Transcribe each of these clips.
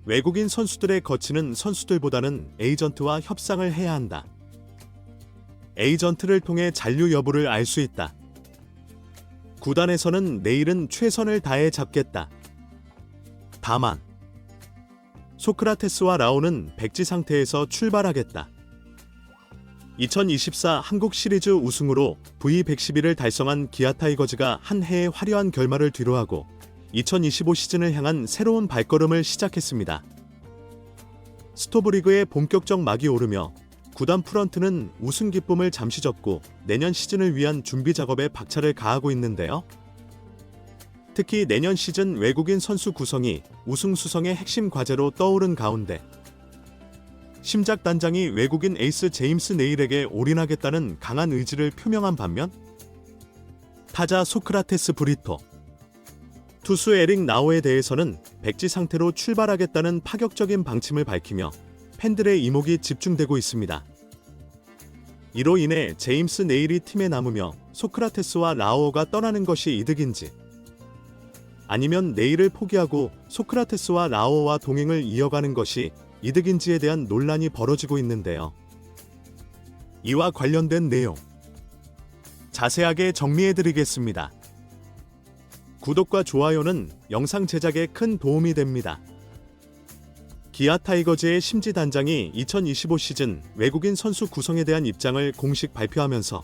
외국인 선수들의 거치는 선수들보다는 에이전트와 협상을 해야 한다. 에이전트를 통해 잔류 여부를 알 수 있다. 구단에서는 내일은 최선을 다해 잡겠다. 다만 소크라테스와 라오는 백지 상태에서 출발하겠다. 2024 한국 시리즈 우승으로 V111을 달성한 기아 타이거즈가 한 해의 화려한 결말을 뒤로하고 2025 시즌을 향한 새로운 발걸음을 시작했습니다. 스토브리그의 본격적 막이 오르며 구단 프런트는 우승 기쁨을 잠시 접고 내년 시즌을 위한 준비 작업에 박차를 가하고 있는데요. 특히 내년 시즌 외국인 선수 구성이 우승 수성의 핵심 과제로 떠오른 가운데 심작 단장이 외국인 에이스 제임스 네일에게 올인하겠다는 강한 의지를 표명한 반면 타자 소크라테스 브리토, 투수 에릭 나오에 대해서는 백지 상태로 출발하겠다는 파격적인 방침을 밝히며 팬들의 이목이 집중되고 있습니다. 이로 인해 제임스 네일이 팀에 남으며 소크라테스와 라오가 떠나는 것이 이득인지 아니면 네일을 포기하고 소크라테스와 라오와 동행을 이어가는 것이 이득인지에 대한 논란이 벌어지고 있는데요. 이와 관련된 내용 자세하게 정리해드리겠습니다. 구독과 좋아요는 영상 제작에 큰 도움이 됩니다. 기아 타이거즈의 심지 단장이 2025 시즌 외국인 선수 구성에 대한 입장을 공식 발표하면서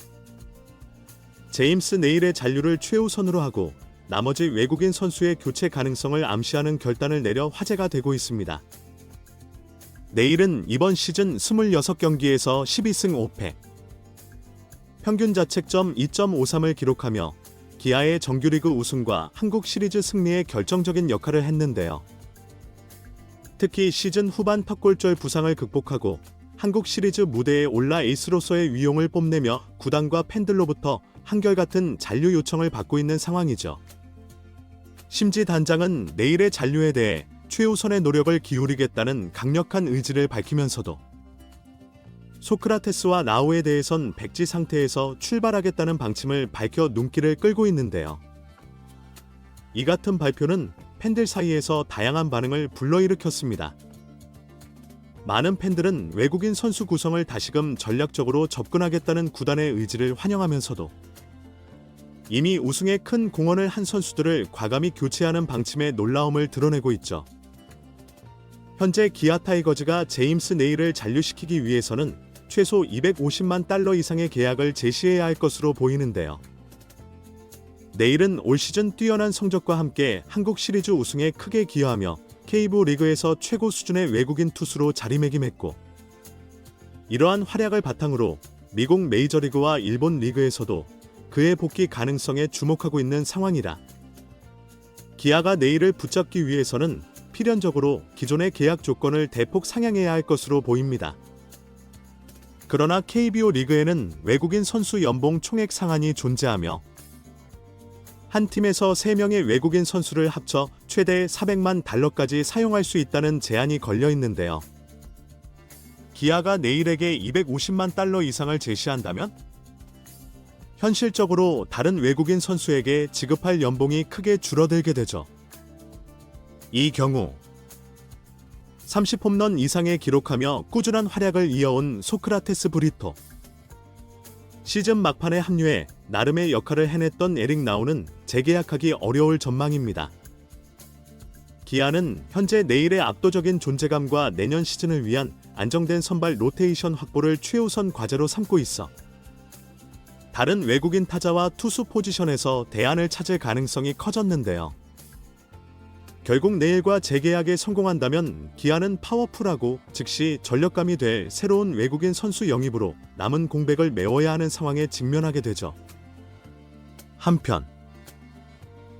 제임스 네일의 잔류를 최우선으로 하고 나머지 외국인 선수의 교체 가능성을 암시하는 결단을 내려 화제가 되고 있습니다. 네일은 이번 시즌 26경기에서 12승 5패, 평균 자책점 2.53을 기록하며 기아의 정규리그 우승과 한국 시리즈 승리에 결정적인 역할을 했는데요. 특히 시즌 후반 턱골절 부상을 극복하고 한국 시리즈 무대에 올라 에이스로서의 위용을 뽐내며 구단과 팬들로부터 한결같은 잔류 요청을 받고 있는 상황이죠. 심지 단장은 네일의 잔류에 대해 최우선의 노력을 기울이겠다는 강력한 의지를 밝히면서도 소크라테스와 라오에 대해선 백지 상태에서 출발하겠다는 방침을 밝혀 눈길을 끌고 있는데요. 이 같은 발표는 팬들 사이에서 다양한 반응을 불러일으켰습니다. 많은 팬들은 외국인 선수 구성을 다시금 전략적으로 접근하겠다는 구단의 의지를 환영하면서도 이미 우승에 큰 공헌을 한 선수들을 과감히 교체하는 방침의 놀라움을 드러내고 있죠. 현재 기아 타이거즈가 제임스 네일을 잔류시키기 위해서는 최소 250만 달러 이상의 계약을 제시해야 할 것으로 보이는데요. 네일은 올 시즌 뛰어난 성적과 함께 한국 시리즈 우승에 크게 기여하며 K부 리그에서 최고 수준의 외국인 투수로 자리매김했고 이러한 활약을 바탕으로 미국 메이저리그와 일본 리그에서도 그의 복귀 가능성에 주목하고 있는 상황이라 기아가 네일을 붙잡기 위해서는 필연적으로 기존의 계약 조건을 대폭 상향해야 할 것으로 보입니다. 그러나 KBO 리그에는 외국인 선수 연봉 총액 상한이 존재하며 한 팀에서 3명의 외국인 선수를 합쳐 최대 400만 달러까지 사용할 수 있다는 제한이 걸려 있는데요. 기아가 네일에게 250만 달러 이상을 제시한다면 현실적으로 다른 외국인 선수에게 지급할 연봉이 크게 줄어들게 되죠. 이 경우 30홈런 이상의 기록하며 꾸준한 활약을 이어온 소크라테스 브리토, 시즌 막판에 합류해 나름의 역할을 해냈던 에릭 나우는 재계약하기 어려울 전망입니다. 기아는 현재 네일의 압도적인 존재감과 내년 시즌을 위한 안정된 선발 로테이션 확보를 최우선 과제로 삼고 있어 다른 외국인 타자와 투수 포지션에서 대안을 찾을 가능성이 커졌는데요. 결국 네일과 재계약에 성공한다면 기아는 파워풀하고 즉시 전력감이 될 새로운 외국인 선수 영입으로 남은 공백을 메워야 하는 상황에 직면하게 되죠. 한편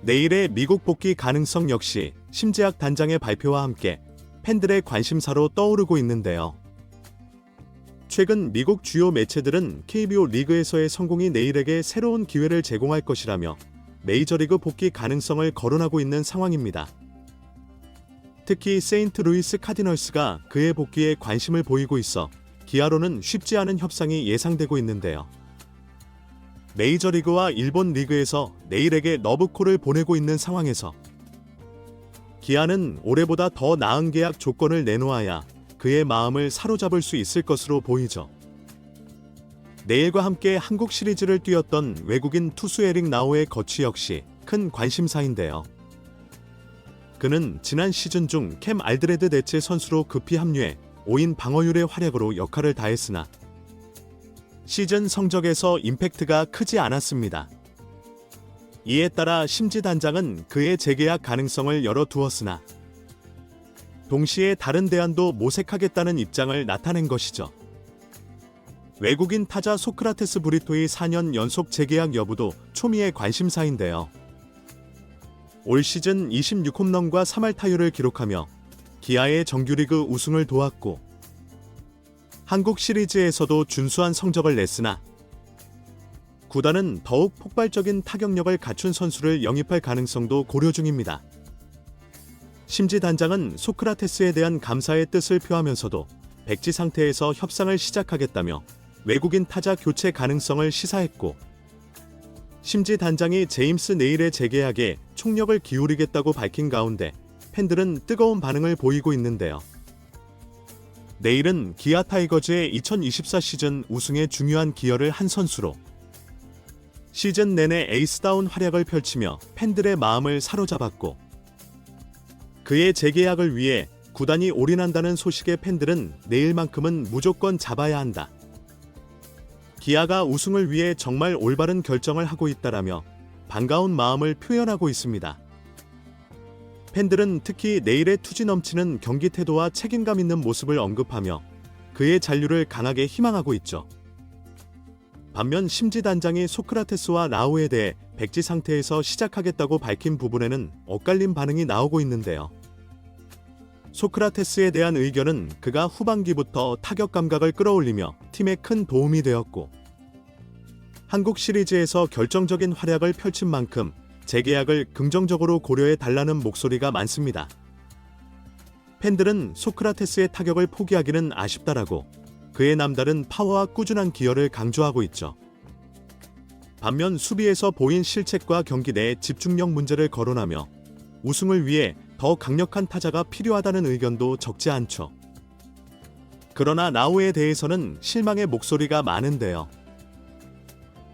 네일의 미국 복귀 가능성 역시 심재학 단장의 발표와 함께 팬들의 관심사로 떠오르고 있는데요. 최근 미국 주요 매체들은 KBO 리그에서의 성공이 네일에게 새로운 기회를 제공할 것이라며 메이저리그 복귀 가능성을 거론하고 있는 상황입니다. 특히 세인트루이스 카디널스가 그의 복귀에 관심을 보이고 있어 기아로는 쉽지 않은 협상이 예상되고 있는데요. 메이저리그와 일본 리그에서 네일에게 러브콜을 보내고 있는 상황에서 기아는 올해보다 더 나은 계약 조건을 내놓아야 그의 마음을 사로잡을 수 있을 것으로 보이죠. 내일과 함께 한국 시리즈를 뛰었던 외국인 투수 에릭 나우의 거취 역시 큰 관심사인데요. 그는 지난 시즌 중 캠 알드레드 네츠 선수로 급히 합류해 5인 방어율의 활약으로 역할을 다했으나 시즌 성적에서 임팩트가 크지 않았습니다. 이에 따라 심지 단장은 그의 재계약 가능성을 열어두었으나 동시에 다른 대안도 모색하겠다는 입장을 나타낸 것이죠. 외국인 타자 소크라테스 브리토의 4년 연속 재계약 여부도 초미의 관심사인데요. 올 시즌 26홈런과 3할 타율을 기록하며 기아의 정규리그 우승을 도왔고 한국 시리즈에서도 준수한 성적을 냈으나 구단은 더욱 폭발적인 타격력을 갖춘 선수를 영입할 가능성도 고려 중입니다. 심지 단장은 소크라테스에 대한 감사의 뜻을 표하면서도 백지 상태에서 협상을 시작하겠다며 외국인 타자 교체 가능성을 시사했고, 심지 단장이 제임스 네일의 재계약에 총력을 기울이겠다고 밝힌 가운데 팬들은 뜨거운 반응을 보이고 있는데요. 네일은 기아 타이거즈의 2024 시즌 우승에 중요한 기여를 한 선수로 시즌 내내 에이스다운 활약을 펼치며 팬들의 마음을 사로잡았고, 그의 재계약을 위해 구단이 올인한다는 소식에 팬들은 내일만큼은 무조건 잡아야 한다. 기아가 우승을 위해 정말 올바른 결정을 하고 있다라며 반가운 마음을 표현하고 있습니다. 팬들은 특히 내일의 투지 넘치는 경기 태도와 책임감 있는 모습을 언급하며 그의 잔류를 강하게 희망하고 있죠. 반면 심지 단장이 소크라테스와 라우에 대해 백지 상태에서 시작하겠다고 밝힌 부분에는 엇갈린 반응이 나오고 있는데요. 소크라테스에 대한 의견은 그가 후반기부터 타격 감각을 끌어올리며 팀에 큰 도움이 되었고, 한국 시리즈에서 결정적인 활약을 펼친 만큼 재계약을 긍정적으로 고려해 달라는 목소리가 많습니다. 팬들은 소크라테스의 타격을 포기하기는 아쉽다라고 그의 남다른 파워와 꾸준한 기여를 강조하고 있죠. 반면 수비에서 보인 실책과 경기 내 집중력 문제를 거론하며 우승을 위해 더 강력한 타자가 필요하다는 의견도 적지 않죠. 그러나 라우에 대해서는 실망의 목소리가 많은데요.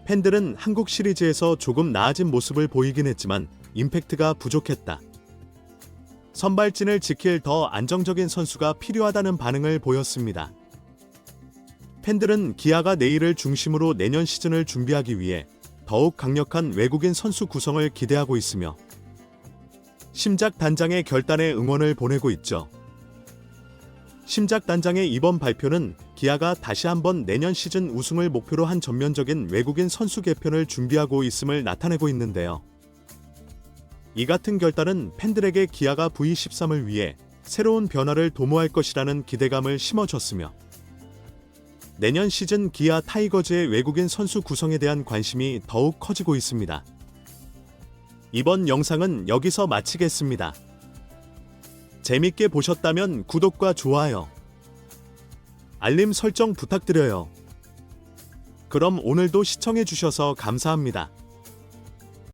팬들은 한국 시리즈에서 조금 나아진 모습을 보이긴 했지만 임팩트가 부족했다. 선발진을 지킬 더 안정적인 선수가 필요하다는 반응을 보였습니다. 팬들은 기아가 내일을 중심으로 내년 시즌을 준비하기 위해 더욱 강력한 외국인 선수 구성을 기대하고 있으며 심작 단장의 결단에 응원을 보내고 있죠. 심작 단장의 이번 발표는 기아가 다시 한번 내년 시즌 우승을 목표로 한 전면적인 외국인 선수 개편을 준비하고 있음을 나타내고 있는데요. 이 같은 결단은 팬들에게 기아가 V13을 위해 새로운 변화를 도모할 것이라는 기대감을 심어줬으며 내년 시즌 기아 타이거즈의 외국인 선수 구성에 대한 관심이 더욱 커지고 있습니다. 이번 영상은 여기서 마치겠습니다. 재밌게 보셨다면 구독과 좋아요, 알림 설정 부탁드려요. 그럼 오늘도 시청해주셔서 감사합니다.